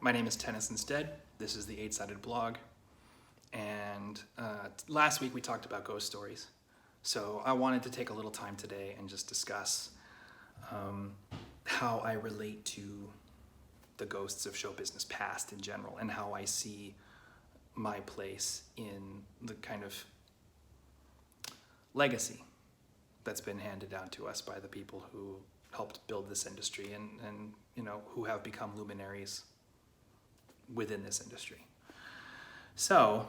My name is Tennyson. This is the 8-Sided blog. And last week we talked about ghost stories. So I wanted to take a little time today and just discuss how I relate to the ghosts of show business past in general and how I see my place in the kind of legacy that's been handed down to us by the people who helped build this industry and who have become luminaries within this industry. So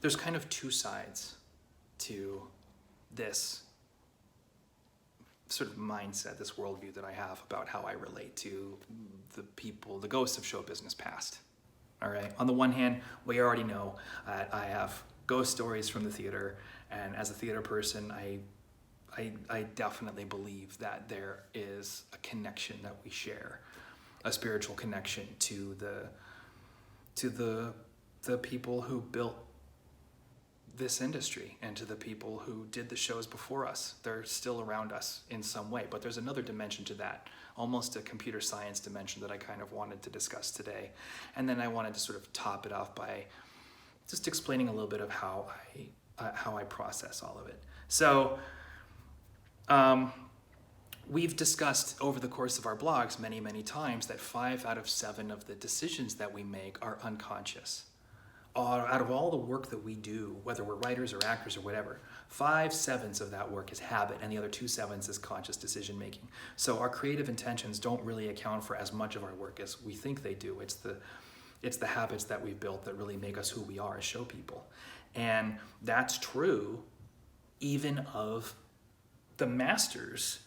there's kind of two sides to this sort of mindset, this worldview that I have about how I relate to the people, the ghosts of show business past. All right. On the one hand, we already know I have ghost stories from the theater, and as a theater person, I definitely believe that there is a connection that we share, a spiritual connection to the people who built this industry and to the people who did the shows before us. They're still around us in some way, but there's another dimension to that, almost a computer science dimension that I kind of wanted to discuss today. And then I wanted to sort of top it off by just explaining a little bit of how I process all of it. So we've discussed over the course of our blogs many, many times that 5 out of 7 of the decisions that we make are unconscious. Out of all the work that we do, whether we're writers or actors or whatever, 5/7 of that work is habit, and the other 2/7 is conscious decision making. So our creative intentions don't really account for as much of our work as we think they do. It's the habits that we've built that really make us who we are as show people. And that's true even of the masters.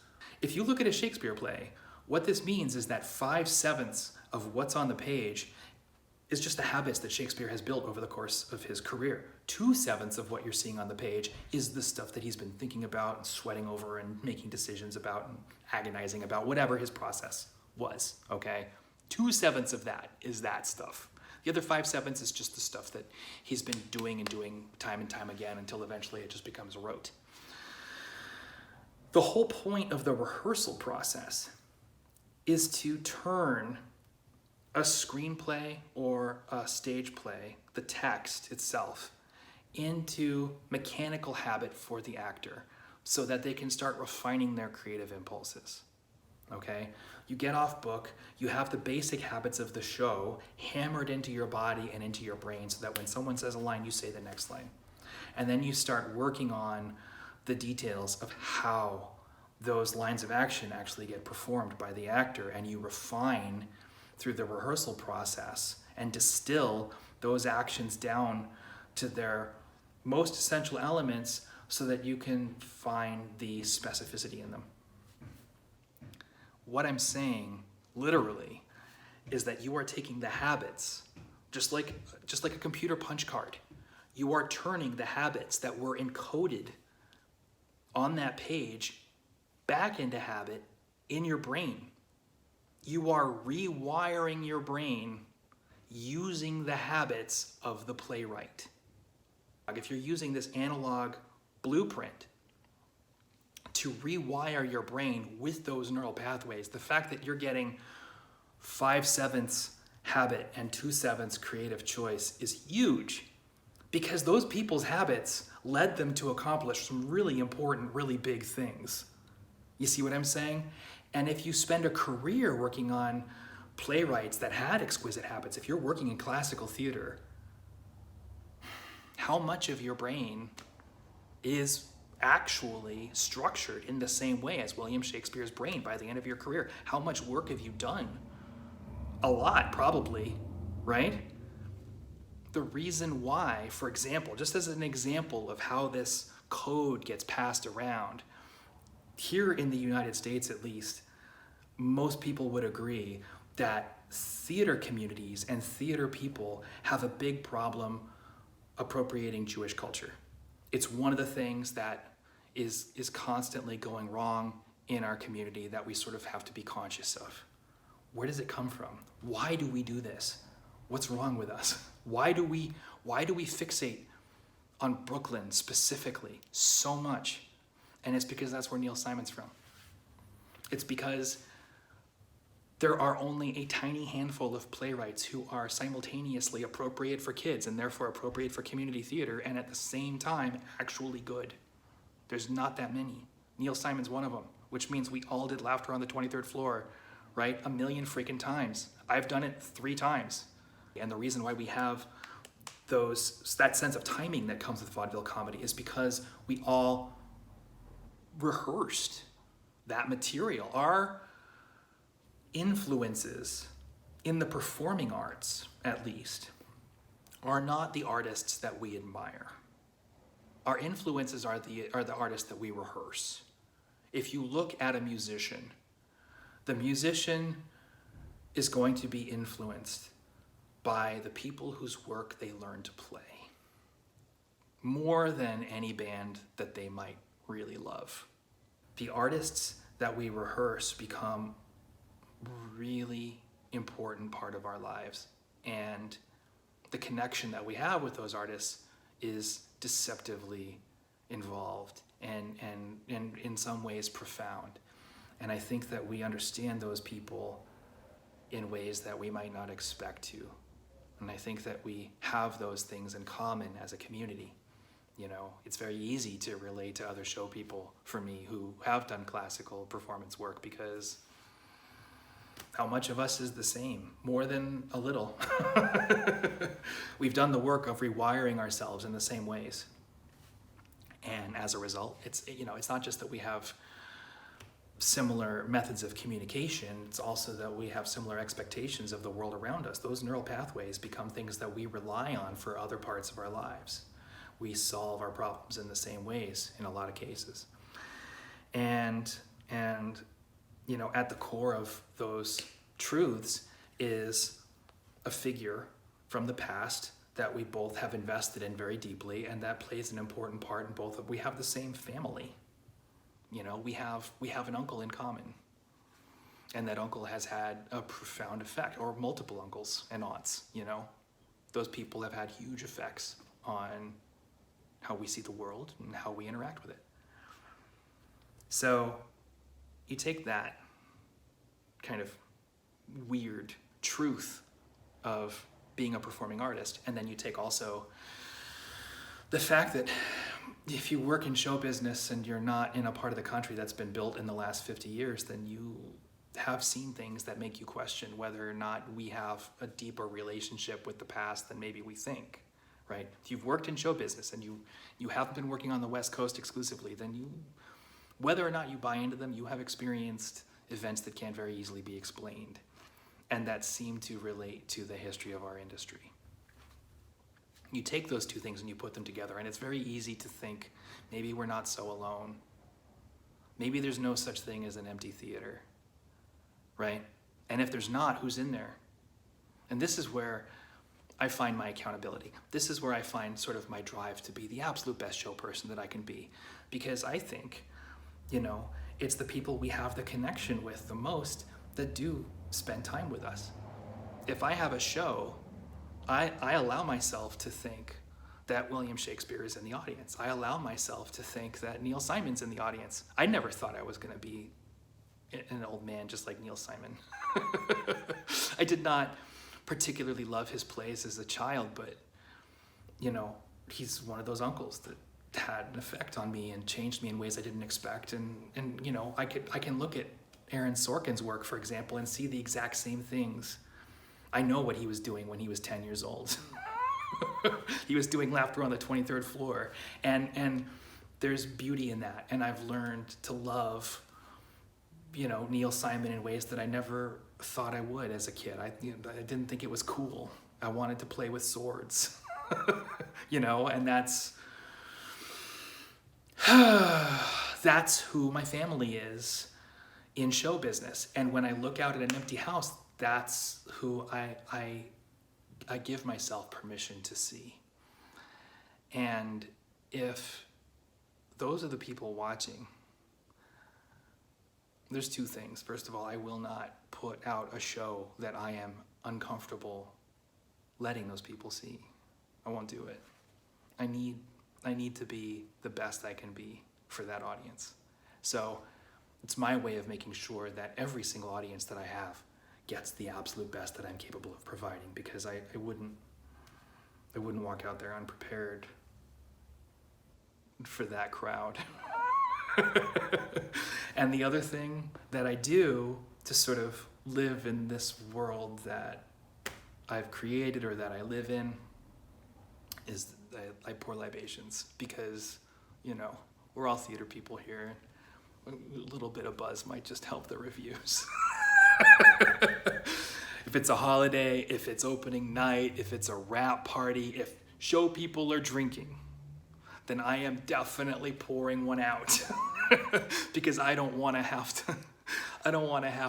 If you look at a Shakespeare play, what this means is that 5/7 of what's on the page is just the habits that Shakespeare has built over the course of his career. 2/7 of what you're seeing on the page is the stuff that he's been thinking about and sweating over and making decisions about and agonizing about, whatever his process was, okay? 2/7 of that is that stuff. The other 5/7 is just the stuff that he's been doing and doing time and time again until eventually it just becomes rote. The whole point of the rehearsal process is to turn a screenplay or a stage play, the text itself, into mechanical habit for the actor so that they can start refining their creative impulses. Okay? You get off book, you have the basic habits of the show hammered into your body and into your brain so that when someone says a line, you say the next line. And then you start working on the details of how those lines of action actually get performed by the actor, and you refine through the rehearsal process and distill those actions down to their most essential elements so that you can find the specificity in them. What I'm saying, literally, is that you are taking the habits, just like a computer punch card. You are turning the habits that were encoded on that page back into habit in your brain. You are rewiring your brain using the habits of the playwright. If you're using this analog blueprint to rewire your brain with those neural pathways, the fact that you're getting 5/7 habit and 2/7 creative choice is huge, because those people's habits led them to accomplish some really important, really big things. You see what I'm saying? And if you spend a career working on playwrights that had exquisite habits, if you're working in classical theater, how much of your brain is actually structured in the same way as William Shakespeare's brain by the end of your career? How much work have you done? A lot, probably, right? The reason why, for example, just as an example of how this code gets passed around, here in the United States at least, most people would agree that theater communities and theater people have a big problem appropriating Jewish culture. It's one of the things that is constantly going wrong in our community that we sort of have to be conscious of. Where does it come from? Why do we do this? What's wrong with us? Why do we fixate on Brooklyn specifically so much? And it's because that's where Neil Simon's from. It's because There are only a tiny handful of playwrights who are simultaneously appropriate for kids and therefore appropriate for community theater and at the same time actually good. There's not that many. Neil Simon's one of them, which means we all did Laughter on the 23rd Floor, right? 1 million freaking times. I've done it 3 times. And the reason why we have that sense of timing that comes with vaudeville comedy is because we all rehearsed that material. Our influences in the performing arts, at least, are not the artists that we admire. Our influences are the artists that we rehearse. If you look at a musician, the musician is going to be influenced by the people whose work they learn to play, more than any band that they might really love. The artists that we rehearse become really important part of our lives, and the connection that we have with those artists is deceptively involved and in some ways profound. And I think that we understand those people in ways that we might not expect to. And I think that we have those things in common as a community. You know, it's very easy to relate to other show people for me who have done classical performance work, because how much of us is the same? More than a little. We've done the work of rewiring ourselves in the same ways. And as a result, it's not just that we have similar methods of communication, it's also that we have similar expectations of the world around us. Those neural pathways become things that we rely on for other parts of our lives. We solve our problems in the same ways in a lot of cases. And at the core of those truths is a figure from the past that we both have invested in very deeply, and that plays an important part in both of. We have the same family. We have an uncle in common, and that uncle has had a profound effect, or multiple uncles and aunts. Those people have had huge effects on how we see the world and how we interact with it. So you take that kind of weird truth of being a performing artist, and then you take also the fact that if you work in show business and you're not in a part of the country that's been built in the last 50 years, then you have seen things that make you question whether or not we have a deeper relationship with the past than maybe we think, right? If you've worked in show business and you haven't been working on the West Coast exclusively, then whether or not you buy into them, you have experienced events that can very easily be explained and that seem to relate to the history of our industry. You take those two things and you put them together, and it's very easy to think maybe we're not so alone. Maybe there's no such thing as an empty theater, right? And if there's not, who's in there? And this is where I find my accountability. This is where I find sort of my drive to be the absolute best show person that I can be. Because I think, it's the people we have the connection with the most that do spend time with us. If I have a show, I allow myself to think that William Shakespeare is in the audience. I allow myself to think that Neil Simon's in the audience. I never thought I was going to be an old man just like Neil Simon. I did not particularly love his plays as a child, but, he's one of those uncles that had an effect on me and changed me in ways I didn't expect. And I can look at Aaron Sorkin's work, for example, and see the exact same things. I know what he was doing when he was 10 years old. He was doing Laughter on the 23rd Floor. And there's beauty in that. And I've learned to love, Neil Simon in ways that I never thought I would as a kid. I didn't think it was cool. I wanted to play with swords, and that's who my family is in show business. And when I look out at an empty house, that's who I give myself permission to see. And if those are the people watching, there's two things. First of all, I will not put out a show that I am uncomfortable letting those people see. I won't do it. I need to be the best I can be for that audience. So it's my way of making sure that every single audience that I have gets the absolute best that I'm capable of providing, because I wouldn't walk out there unprepared for that crowd. And the other thing that I do to sort of live in this world that I've created or that I live in is I pour libations, because, you know, we're all theater people here. A little bit of buzz might just help the reviews. If it's a holiday, if it's opening night, if it's a wrap party, if show people are drinking, then I am definitely pouring one out. Because I don't want to have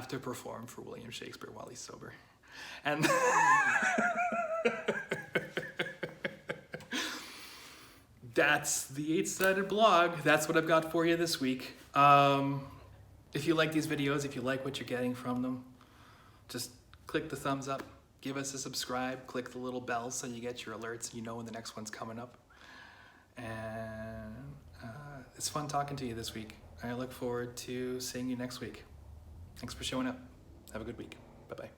to perform for William Shakespeare while he's sober. And that's the 8-sided blog. That's what I've got for you this week. If you like these videos, if you like what you're getting from them, just click the thumbs up, give us a subscribe, click the little bell so you get your alerts and you know when the next one's coming up. And it's fun talking to you this week. I look forward to seeing you next week. Thanks for showing up. Have a good week. Bye-bye.